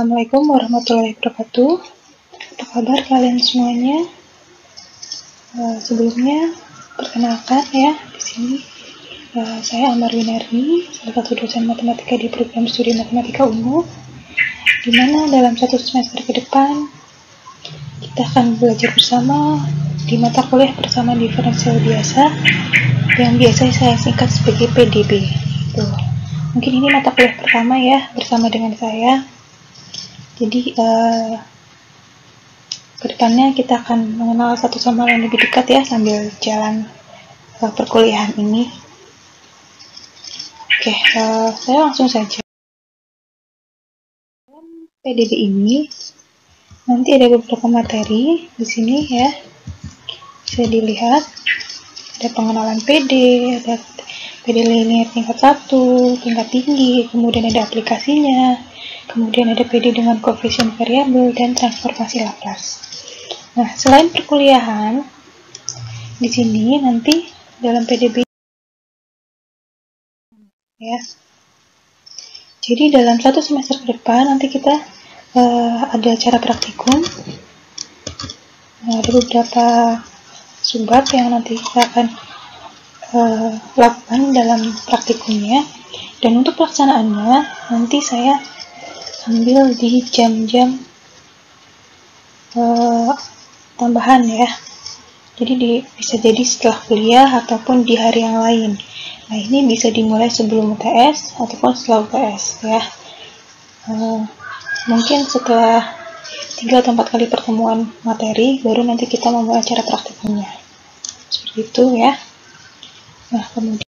Assalamualaikum warahmatullahi wabarakatuh. Apa kabar kalian semuanya? Sebelumnya perkenalkan ya, di sini saya Amar Winardi, salah satu dosen matematika di program studi matematika umum, di mana dalam satu semester ke depan kita akan belajar bersama di mata kuliah persamaan diferensial biasa yang biasa saya singkat sebagai PDB. Mungkin ini mata kuliah pertama ya bersama dengan saya. Jadi kedepannya kita akan mengenal satu sama lain lebih dekat ya sambil jalan perkuliahan ini. Oke, saya langsung saja. Dalam PDB ini nanti ada beberapa materi di sini ya. Bisa dilihat ada pengenalan PD, ada PD linear tingkat 1, tingkat tinggi, kemudian ada aplikasinya, kemudian ada PD dengan koefisien variabel dan transformasi Laplace. Nah, selain perkuliahan, di sini nanti dalam PDB ya. Jadi dalam satu semester ke depan nanti kita ada acara praktikum. Ada beberapa subbab yang nanti kita akan lakukan dalam praktikumnya. Dan untuk pelaksanaannya nanti saya ambil di jam-jam tambahan ya. Jadi bisa jadi setelah kuliah ataupun di hari yang lain. Nah, ini bisa dimulai sebelum UTS ataupun setelah UTS ya. Mungkin setelah 3 atau 4 kali pertemuan materi baru nanti kita memulai acara praktikumnya. Seperti itu ya. Nah, kemudian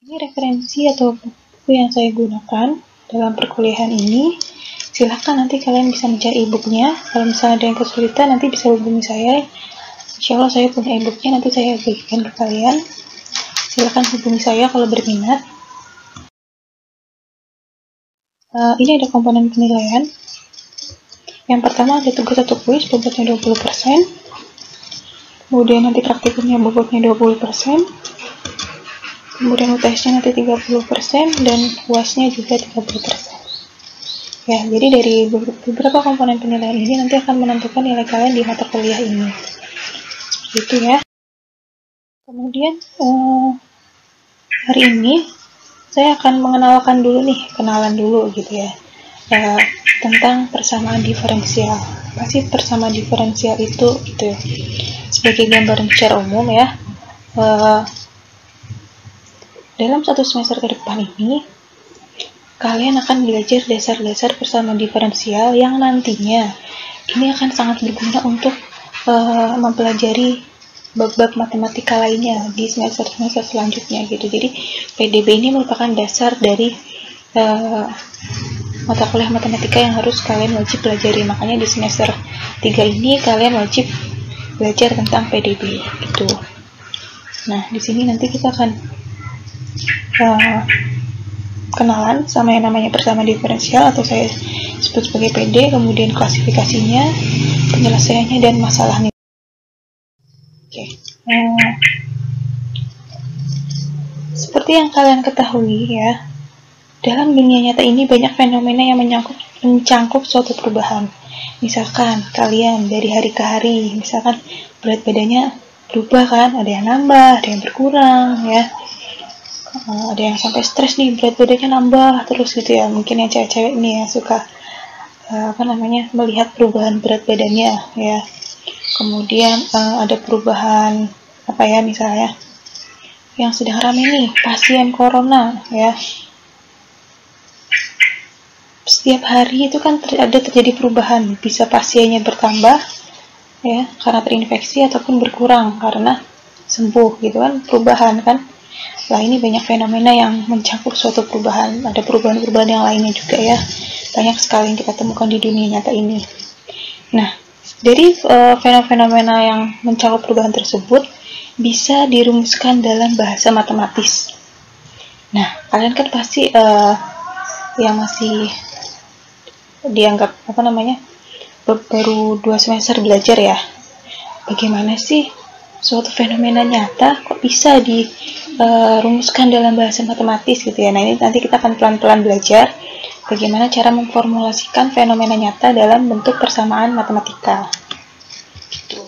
ini referensi atau buku yang saya gunakan dalam perkuliahan ini. Silahkan nanti kalian bisa mencari e-booknya. Kalau misalnya ada yang kesulitan nanti bisa hubungi saya. Insya Allah saya punya e-booknya, nanti saya bagikan ke kalian. Silahkan hubungi saya kalau berminat. Ini ada komponen penilaian. Yang pertama ada tugas satu kuis, bobotnya 20%. Kemudian nanti praktikumnya bobotnya 20%. Kemudian UTS-nya nanti 30% dan UAS-nya juga 30%. Ya, jadi dari beberapa komponen penilaian ini nanti akan menentukan nilai kalian di mata kuliah ini. Seperti itu ya. Kemudian hari ini saya akan mengenalkan dulu nih, kenalan dulu gitu ya, tentang persamaan diferensial. Pasti persamaan diferensial itu gitu ya. Sebagai gambaran secara umum ya, dalam satu semester ke depan ini kalian akan belajar dasar-dasar persamaan diferensial yang nantinya ini akan sangat berguna untuk mempelajari bab-bab matematika lainnya di semester-semester selanjutnya gitu. Jadi PDB ini merupakan dasar dari mata kuliah matematika yang harus kalian wajib pelajari. Makanya di semester 3 ini kalian wajib belajar tentang PDB gitu. Nah, di sini nanti kita akan kenalan sama yang namanya persamaan diferensial atau saya sebut sebagai PD, kemudian klasifikasinya, penyelesaiannya, dan masalahnya. Oke. Seperti yang kalian ketahui ya, dalam dunia nyata ini banyak fenomena yang mencangkup suatu perubahan. Misalkan kalian dari hari ke hari, misalkan berat badannya berubah kan, ada yang nambah, ada yang berkurang ya. Ada yang sampai stres nih, berat badannya nambah terus gitu ya. Mungkin yang cewek-cewek nih ya suka melihat perubahan berat badannya ya. Kemudian ada perubahan misalnya yang sedang ramai nih, pasien corona ya. Setiap hari itu kan terjadi perubahan, bisa pasiennya bertambah ya karena terinfeksi ataupun berkurang karena sembuh gitu kan, perubahan kan. Nah, ini banyak fenomena yang mencakup suatu perubahan. Ada perubahan-perubahan yang lainnya juga ya. Banyak sekali yang kita temukan di dunia nyata ini. Nah, dari fenomena yang mencakup perubahan tersebut bisa dirumuskan dalam bahasa matematis. Nah, kalian kan pasti yang masih dianggap baru 2 semester belajar ya. Bagaimana sih suatu fenomena nyata kok bisa dirumuskan dalam bahasa matematis gitu ya. Nah, ini nanti kita akan pelan-pelan belajar bagaimana cara memformulasikan fenomena nyata dalam bentuk persamaan matematika. Gitu.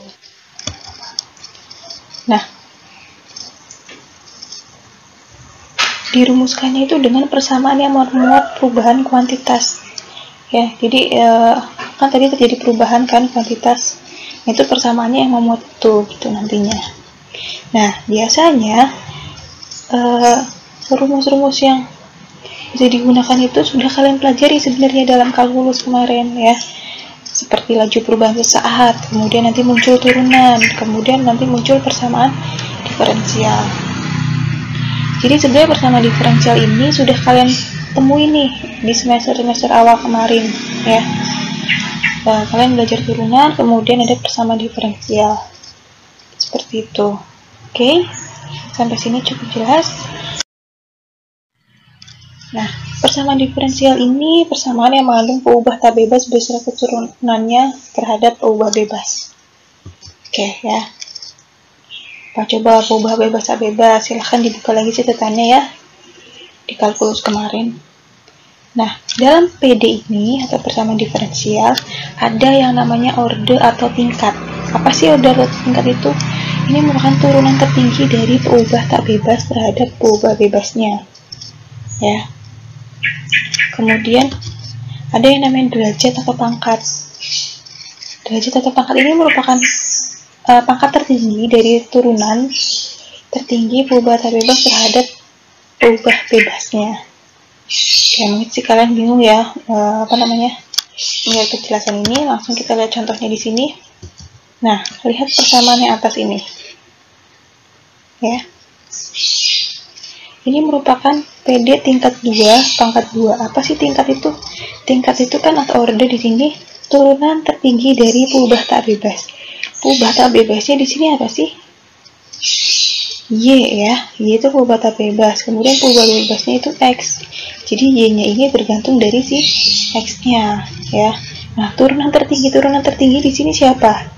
Nah, dirumuskannya itu dengan persamaan yang memuat perubahan kuantitas. Ya, jadi kan tadi terjadi perubahan kan kuantitas. Itu persamaannya yang memuat itu gitu nantinya. Nah, biasanya rumus-rumus yang bisa digunakan itu sudah kalian pelajari sebenarnya dalam kalkulus kemarin ya, seperti laju perubahan sesaat, kemudian nanti muncul turunan, kemudian nanti muncul persamaan diferensial. Jadi sebenarnya persamaan diferensial ini sudah kalian temui nih di semester awal kemarin ya. Kalian belajar turunan, kemudian ada persamaan diferensial seperti itu. Oke, sampai sini cukup jelas. Nah, persamaan diferensial ini persamaan yang mengandung peubah tak bebas beserta keturunannya terhadap peubah bebas. Oke ya. Coba peubah bebas tak bebas, silahkan dibuka lagi catatannya ya di kalkulus kemarin. Nah, dalam PD ini atau persamaan diferensial ada yang namanya orde atau tingkat. Apa sih orde atau tingkat itu? Ini merupakan turunan tertinggi dari peubah tak bebas terhadap peubah bebasnya. Ya. Kemudian ada yang namanya derajat atau pangkat. Derajat atau pangkat ini merupakan pangkat tertinggi dari turunan tertinggi peubah tak bebas terhadap peubah bebasnya. Ya, mungkin sih kalian bingung ya melihat penjelasan ini. Langsung kita lihat contohnya di sini. Nah, lihat persamaan yang atas ini. Ya. Ini merupakan PD tingkat 2, pangkat 2. Apa sih tingkat itu? Tingkat itu kan atau orde di sini turunan tertinggi dari peubah tak bebas. Peubah tak bebasnya di sini apa sih? Y ya. Y itu peubah tak bebas. Kemudian peubah bebasnya itu X. Jadi Y-nya ini bergantung dari si X-nya ya. Nah, turunan tertinggi di sini siapa?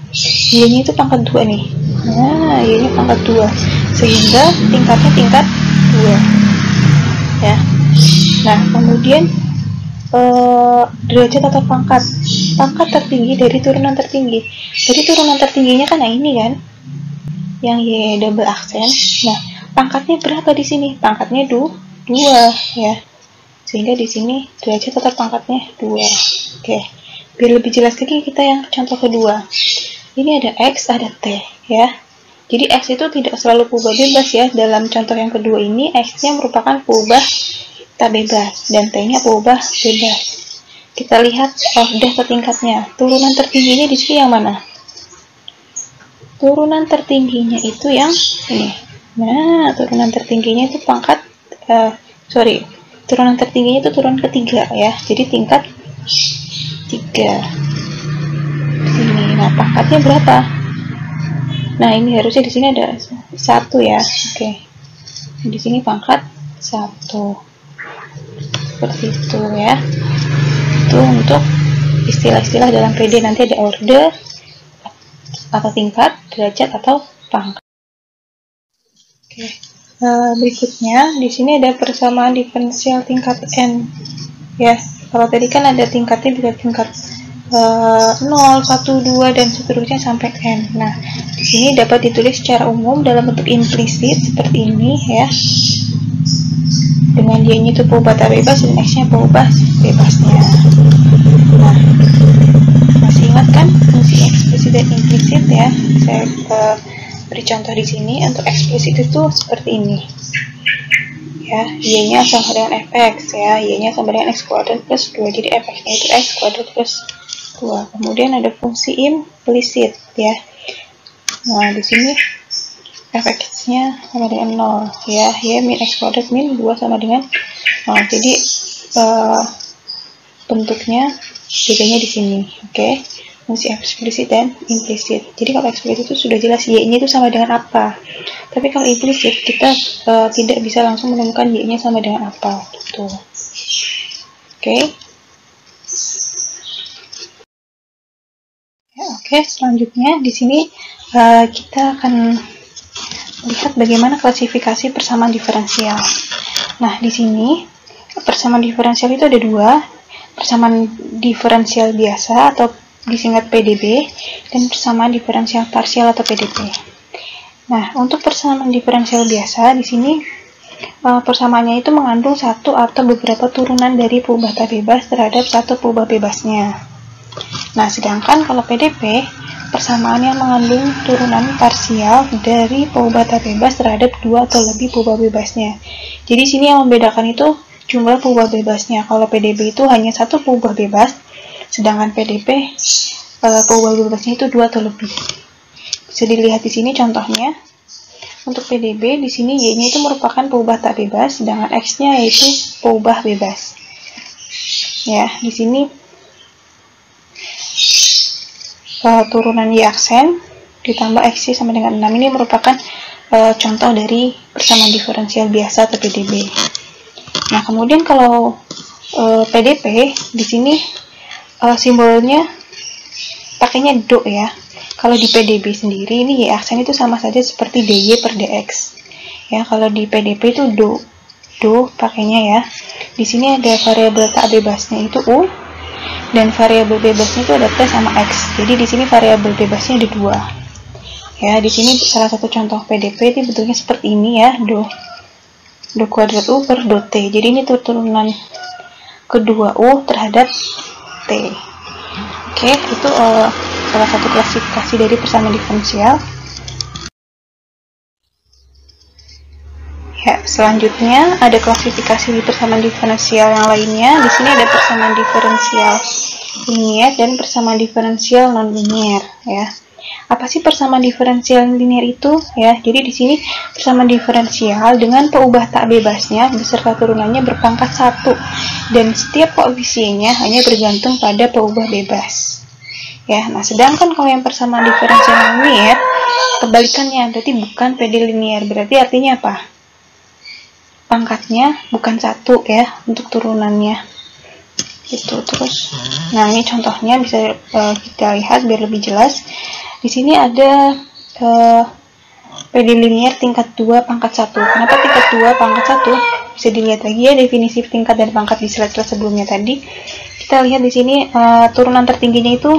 Y-nya itu pangkat 2 nih. Nah, Y-nya pangkat 2. Sehingga tingkatnya tingkat 2 ya. Nah, kemudian derajat atau pangkat tertinggi dari turunan tertinggi. Jadi turunan tertingginya kan yang ini kan, yang Y double aksen. Nah, pangkatnya berapa di sini? Pangkatnya 2 ya. Sehingga di sini derajat atau pangkatnya 2. Oke. Biar lebih jelas lagi kita yang contoh kedua. Ini ada X, ada T ya. Jadi X itu tidak selalu peubah bebas ya. Dalam contoh yang kedua ini X-nya merupakan peubah tak bebas dan T-nya peubah bebas. Kita lihat orde atau tingkatnya. Turunan tertingginya di sini yang mana? Turunan tertingginya itu yang ini. Nah, turunan tertingginya itu pangkat turunan tertingginya itu turunan ketiga ya. Jadi tingkat 3. Sini. Nah, pangkatnya berapa? Nah, ini harusnya di sini ada 1 ya. Oke. Di sini pangkat 1. Seperti itu ya. Itu untuk istilah-istilah dalam PD. Nanti ada orde atau tingkat, derajat atau pangkat. Oke. Berikutnya di sini ada persamaan diferensial tingkat n ya. Kalau tadi kan ada tingkatnya bisa tingkat 0, 1, 2 dan seterusnya sampai n. Nah, di sini dapat ditulis secara umum dalam bentuk implisit seperti ini ya. Dengan Y-nya itu peubah tak bebas dan X-nya peubah bebasnya. Nah, masih ingat kan fungsi eksplisit dan implisit ya? Saya beri contoh di sini. Untuk eksplisit itu seperti ini. Ya, Y-nya sama dengan fx ya. Y-nya sama dengan x kuadrat plus 2. Jadi fx-nya itu x kuadrat plus 2. Kemudian ada fungsi implisit ya. Nah, di sini fx-nya sama dengan 0 ya. Y min x kuadrat min 2 sama dengan 0. Jadi bentuknya bedanya di sini. Oke. Fungsi eksplisit dan implisit. Jadi kalau eksplisit itu sudah jelas Y-nya itu sama dengan apa. Tapi kalau implisit kita tidak bisa langsung menemukan Y-nya sama dengan apa gitu. Oke. Ya, oke, selanjutnya di sini kita akan lihat bagaimana klasifikasi persamaan diferensial. Nah, di sini persamaan diferensial itu ada dua, persamaan diferensial biasa atau disingkat PDB, dan persamaan diferensial parsial atau PDP. Nah, untuk persamaan diferensial biasa di sini persamaannya itu mengandung satu atau beberapa turunan dari peubah tak bebas terhadap satu peubah bebasnya. Nah, sedangkan kalau PDP, persamaan yang mengandung turunan parsial dari peubah tak bebas terhadap dua atau lebih peubah bebasnya. Jadi sini yang membedakan itu jumlah peubah bebasnya. Kalau PDB itu hanya satu peubah bebas, sedangkan PDP peubah bebasnya itu dua atau lebih. Bisa dilihat di sini contohnya. Untuk PDB di sini Y-nya itu merupakan peubah tak bebas, sedangkan X-nya yaitu peubah bebas. Ya, di sini turunan Y aksen ditambah X sama dengan 6 ini merupakan contoh dari persamaan diferensial biasa atau PDB. Nah, kemudian kalau PDP di sini simbolnya pakainya do ya. Kalau di PDB sendiri ini Y aksen itu sama saja seperti DY per DX. Ya, kalau di PDP itu do pakainya ya. Di sini ada variabel tak bebasnya itu U, dan variabel bebasnya itu ada T sama X. Jadi di sini variabel bebasnya ada dua. Ya, di sini salah satu contoh PDP itu bentuknya seperti ini ya, do kuadrat U per do T. Jadi ini turunan kedua U terhadap T. Oke, itu salah satu klasifikasi dari persamaan diferensial. Ya, selanjutnya ada klasifikasi di persamaan diferensial yang lainnya. Di sini ada persamaan diferensial linier dan persamaan diferensial non-linier ya. Apa sih persamaan diferensial linier itu? Ya, jadi di sini persamaan diferensial dengan peubah tak bebasnya beserta turunannya berpangkat 1 dan setiap koefisiennya hanya bergantung pada peubah bebas. Ya, nah sedangkan kalau yang persamaan diferensial linier kebalikannya, berarti bukan PD linier. Berarti artinya apa? Pangkatnya bukan 1 ya untuk turunannya. Gitu terus. Nah, ini contohnya bisa kita lihat biar lebih jelas. Di sini ada PD linier tingkat 2 pangkat 1. Kenapa tingkat 2 pangkat 1? Bisa dilihat lagi ya definisi tingkat dan pangkat di slide sebelumnya tadi. Kita lihat di sini turunan tertingginya itu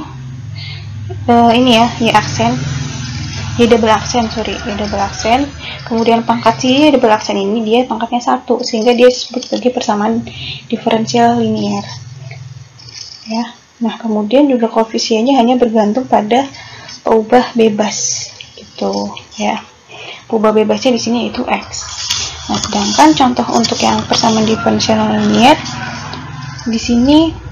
ini ya, Y aksen, Y double aksen, kemudian pangkat si Y double aksen ini dia pangkatnya 1, sehingga dia disebut sebagai persamaan diferensial linier ya. Nah, kemudian juga koefisiennya hanya bergantung pada peubah bebas gitu ya. Peubah bebasnya di sini itu X. Nah, sedangkan contoh untuk yang persamaan diferensial linier di sini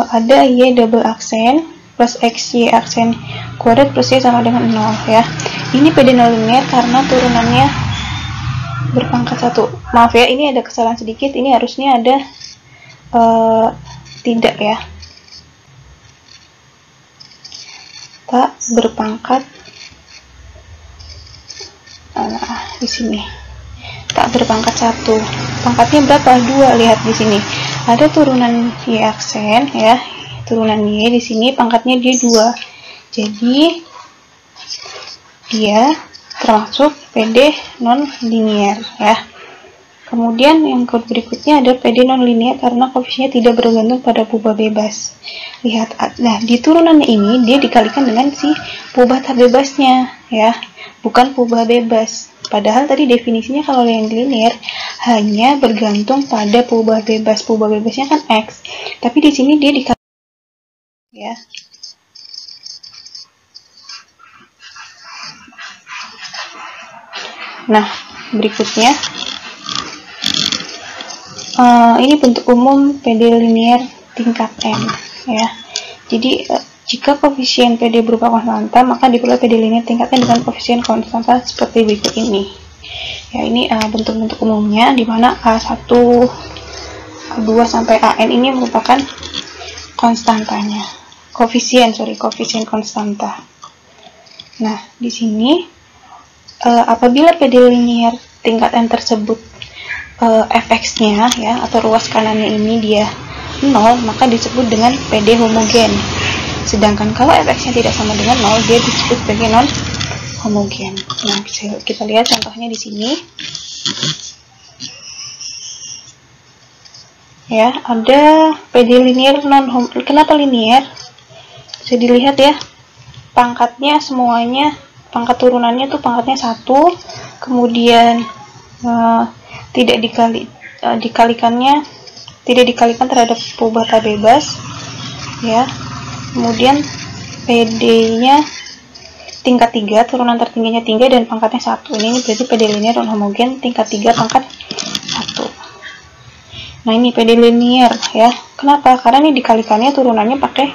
ada Y double aksen plus X Y aksen kuadrat plus Y sama dengan 0 ya. Ini PD non linier karena turunannya berpangkat 1. Maaf ya, ini ada kesalahan sedikit, ini harusnya ada tidak ya, tak berpangkat di sini tak berpangkat 1. Pangkatnya berapa? 2. Lihat di sini ada turunan Y aksen ya, turunan Y di sini pangkatnya dia 2. Jadi dia termasuk PD non linier ya. Kemudian yang berikutnya ada PD non linier karena koefisiennya tidak bergantung pada peubah bebas. Lihat, nah di turunannya ini dia dikalikan dengan si peubah tak bebasnya ya, bukan peubah bebas. Padahal tadi definisinya kalau yang linier hanya bergantung pada peubah bebas. Peubah bebasnya kan X. Tapi di sini dia dikalikan ya. Nah, berikutnya ini bentuk umum PD linier tingkat M ya. Jadi jika koefisien PD berupa konstanta, maka diperoleh PD linier tingkat M dengan koefisien konstanta seperti berikut ini. Ya, ini bentuk-bentuk umumnya di mana A1, A2 sampai AN ini merupakan konstantanya. Koefisien konstanta. Nah, di sini apabila PD linier tingkat M tersebut fx-nya ya atau ruas kanannya ini dia 0, maka disebut dengan PD homogen. Sedangkan kalau fx-nya tidak sama dengan 0, dia disebut sebagai non homogen. Nah, bisa kita lihat contohnya di sini. Ya, ada PD linear non homogen. Kenapa linear? Bisa dilihat ya, pangkatnya semuanya, pangkat turunannya tuh pangkatnya 1, kemudian tidak dikalikan terhadap perubahan tak bebas ya. Kemudian PD-nya tingkat 3, turunan tertingginya 3 dan pangkatnya 1. Ini berarti PD linear non homogen tingkat 3 pangkat 1. Nah, ini PD linear ya. Kenapa? Karena ini dikalikannya turunannya pakai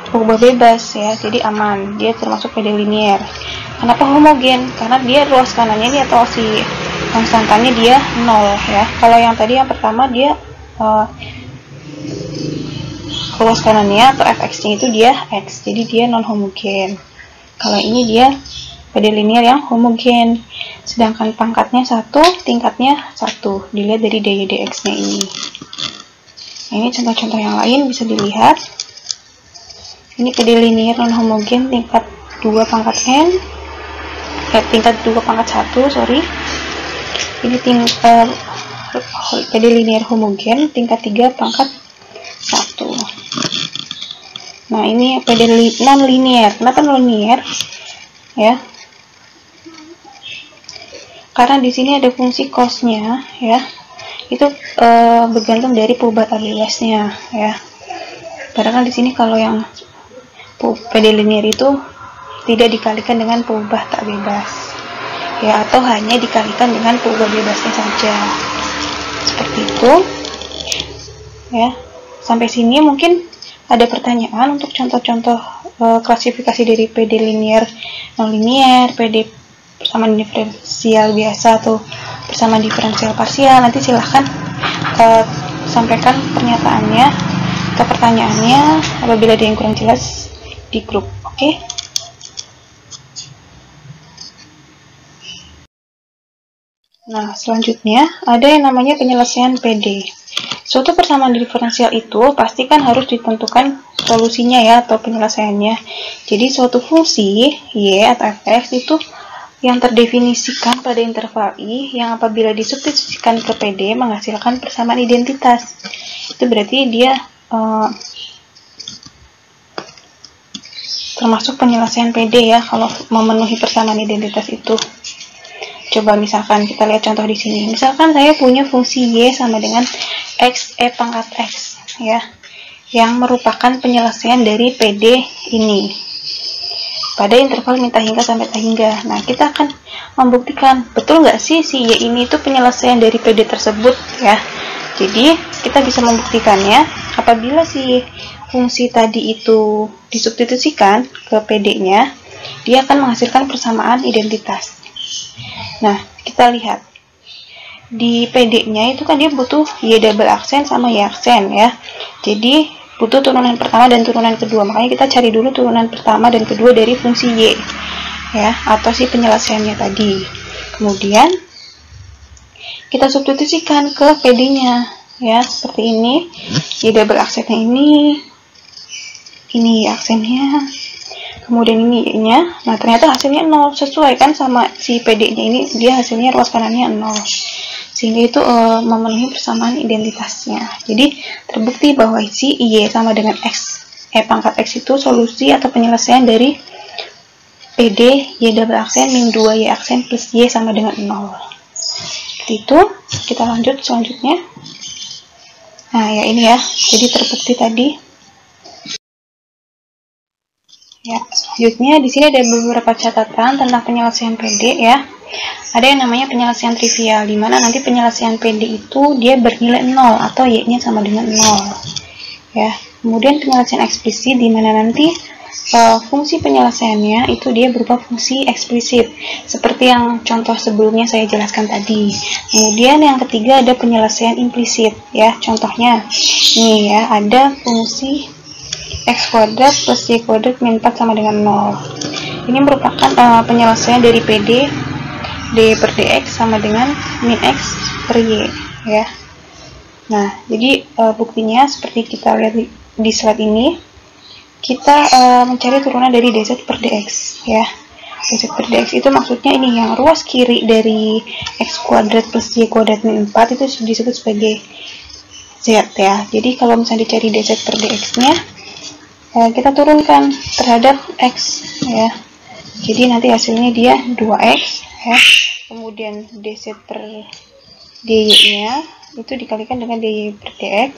perubahan bebas ya, jadi aman, dia termasuk PD linear. Kenapa homogen? Karena dia ruas kanannya ini atau si konstantannya dia 0 ya. Kalau yang tadi yang pertama dia ruas kanannya atau fx-nya itu dia x, jadi dia non homogen. Kalau ini dia PD linear yang homogen, sedangkan pangkatnya 1, tingkatnya 1, dilihat dari daya dx-nya ini. Nah, ini contoh-contoh yang lain bisa dilihat. Ini PD linear non homogen tingkat 2 pangkat n, tingkat 2 pangkat 1, sorry. Ini tingkat PD linear homogen tingkat 3 pangkat 1. Nah, ini PD non linear. Kenapa non linear? Ya. Karena di sini ada fungsi cos-nya ya. Itu bergantung dari perubahan bebasnya ya. Padahal di sini kalau yang PD linear itu tidak dikalikan dengan perubahan tak bebas ya, atau hanya dikalikan dengan perubahan bebasnya saja, seperti itu ya. Sampai sini mungkin ada pertanyaan untuk contoh-contoh klasifikasi dari PD linear non linear, PD persamaan diferensial biasa atau persamaan diferensial parsial. Nanti silahkan sampaikan pernyataannya atau pertanyaannya apabila ada yang kurang jelas di grup. Oke. Nah, selanjutnya ada yang namanya penyelesaian PD. Suatu persamaan diferensial itu pasti kan harus ditentukan solusinya ya, atau penyelesaiannya. Jadi suatu fungsi y atau fx itu yang terdefinisikan pada interval i yang apabila disubstitusikan ke PD menghasilkan persamaan identitas. Itu berarti dia termasuk penyelesaian PD ya, kalau memenuhi persamaan identitas itu. Coba misalkan kita lihat contoh di sini. Misalkan saya punya fungsi y sama dengan x e pangkat x ya, yang merupakan penyelesaian dari PD ini pada interval minta hingga sampai tak hingga. Nah, kita akan membuktikan betul nggak sih si y ini itu penyelesaian dari PD tersebut ya. Jadi kita bisa membuktikannya apabila si fungsi tadi itu disubstitusikan ke PD-nya, dia akan menghasilkan persamaan identitas. Nah, kita lihat di PD-nya itu kan dia butuh y double aksen sama y aksen ya. Jadi butuh turunan pertama dan turunan kedua. Makanya kita cari dulu turunan pertama dan kedua dari fungsi y ya, atau si penyelesaiannya tadi. Kemudian kita substitusikan ke PD-nya ya, seperti ini. Y double aksennya ini y aksennya, kemudian ini y-nya. Nah, ternyata hasilnya 0, sesuai kan sama si PD-nya ini, dia hasilnya ruas kanannya 0. Sehingga itu memenuhi persamaan identitasnya. Jadi terbukti bahwa si y sama dengan x e pangkat x itu solusi atau penyelesaian dari PD y double aksen min 2 y aksen plus y sama dengan 0. Seperti itu. Kita lanjut selanjutnya. Nah, ya ini ya. Jadi terbukti tadi. Ya, selanjutnya di sini ada beberapa catatan tentang penyelesaian PD ya. Ada yang namanya penyelesaian trivial, di mana nanti penyelesaian PD itu dia bernilai 0 atau y-nya sama dengan 0. Ya. Kemudian penyelesaian eksplisit, di mana nanti fungsi penyelesaiannya itu dia berupa fungsi eksplisit, seperti yang contoh sebelumnya saya jelaskan tadi. Kemudian yang ketiga ada penyelesaian implisit ya. Contohnya nih ya, ada fungsi x kuadrat plus y kuadrat min 4 sama dengan 0. Ini merupakan penyelesaian dari PD d per dx sama dengan min x per y ya. Nah, jadi buktinya seperti kita lihat di slide ini, kita mencari turunan dari dz per dx ya. Dz per dx itu maksudnya ini yang ruas kiri dari x kuadrat plus y kuadrat min 4 itu disebut sebagai z ya. Jadi kalau misalnya dicari dz per dx-nya, kita turunkan terhadap x ya. Jadi nanti hasilnya dia 2x ya. Kemudian dz per dy-nya itu dikalikan dengan dy per dx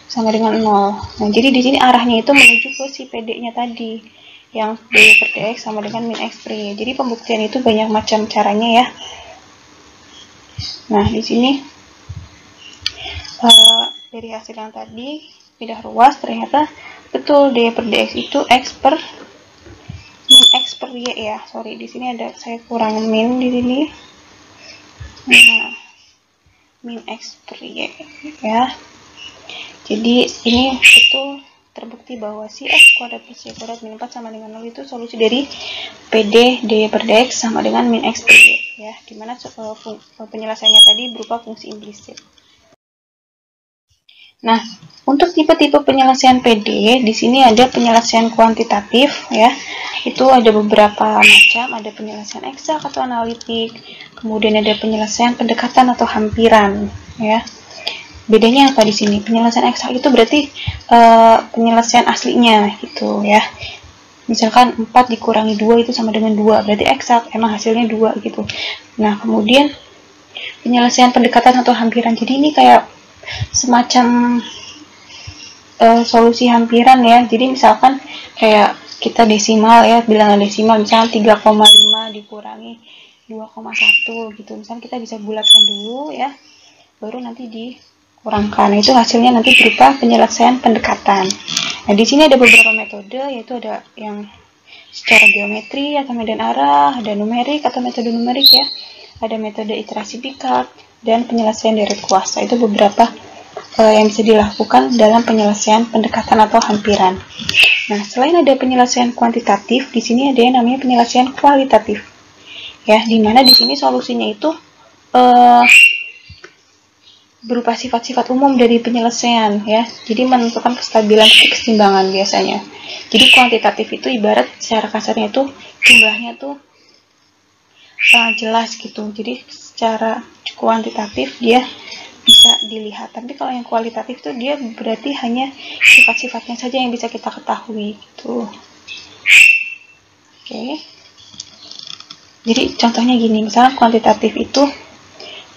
sama dengan 0. Nah, jadi di sini arahnya itu menuju ke si PD-nya tadi, yang dy per dx sama dengan min x per y. Jadi pembuktian itu banyak macam caranya ya. Nah, di sini dari hasil yang tadi pindah ruas, ternyata betul dy per dx itu x per min x per y ya. Sorry, di sini ada saya kurang min di sini. Nah, min x per y ya. Jadi ini betul terbukti bahwa si x kuadrat plus y kuadrat min 4 sama dengan 0 itu solusi dari PD dy per dx sama dengan min x per y ya. Dimana penyelesaiannya tadi berupa fungsi implisit. Nah, untuk tipe-tipe penyelesaian PD, di sini ada penyelesaian kuantitatif ya. Itu ada beberapa macam, ada penyelesaian eksak atau analitik, kemudian ada penyelesaian pendekatan atau hampiran ya. Bedanya apa di sini? Penyelesaian eksak itu berarti penyelesaian aslinya gitu ya. Misalkan 4 dikurangi 2 itu sama dengan 2, berarti eksak, emang hasilnya 2 gitu. Nah, kemudian penyelesaian pendekatan atau hampiran. Jadi ini kayak semacam solusi hampiran ya. Jadi misalkan kayak kita desimal ya, bilangan desimal misalnya 3,5 dikurangi 2,1 gitu. Misalnya kita bisa bulatkan dulu ya, baru nanti dikurangkan. Nah, itu hasilnya nanti berupa penyelesaian pendekatan. Nah, di sini ada beberapa metode, yaitu ada yang secara geometri atau medan arah, ada numerik atau metode numerik ya, ada metode iterasi Picard, dan penyelesaian deret kuasa. Itu beberapa yang bisa dilakukan dalam penyelesaian pendekatan atau hampiran. Nah, selain ada penyelesaian kuantitatif, di sini ada yang namanya penyelesaian kualitatif. Ya, dimana di sini solusinya itu berupa sifat-sifat umum dari penyelesaian ya. Jadi menentukan kestabilan titik keseimbangan biasanya. Jadi kuantitatif itu ibarat secara kasarnya itu jumlahnya tuh jelas gitu. Jadi secara kuantitatif dia bisa dilihat. Tapi kalau yang kualitatif itu dia berarti hanya sifat-sifatnya saja yang bisa kita ketahui gitu. Oke. Jadi contohnya gini, misalnya kuantitatif itu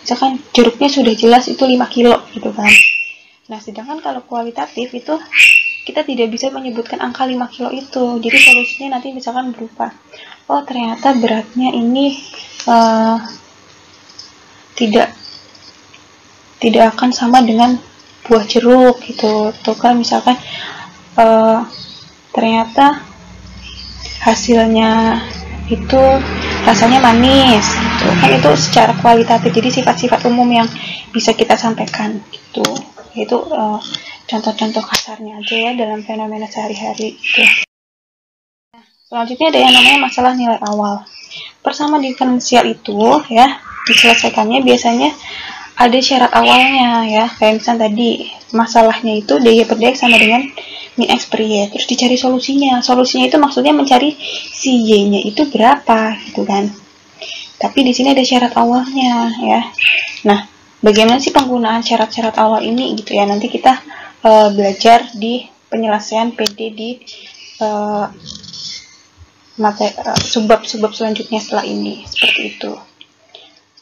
misalkan jeruknya sudah jelas itu 5 kilo gitu kan. Nah, sedangkan kalau kualitatif itu kita tidak bisa menyebutkan angka 5 kilo itu. Jadi solusinya nanti misalkan berupa, oh ternyata beratnya ini tidak akan sama dengan buah jeruk gitu. Atau kan misalkan ternyata hasilnya itu rasanya manis gitu kan. Itu secara kualitatif, jadi sifat-sifat umum yang bisa kita sampaikan gitu. Itu contoh-contoh kasarnya aja ya dalam fenomena sehari-hari gitu. Nah, selanjutnya ada yang namanya masalah nilai awal. Persamaan diferensial itu ya diselesaikannya biasanya ada syarat awalnya ya, kayak misalnya tadi masalahnya itu dy per dx sama dengan min x per y, terus dicari solusinya. Solusinya itu maksudnya mencari si y-nya itu berapa gitu kan. Tapi di sini ada syarat awalnya ya. Nah, bagaimana sih penggunaan syarat-syarat awal ini gitu ya, nanti kita belajar di penyelesaian PD di subbab selanjutnya setelah ini, seperti itu.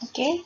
Oke.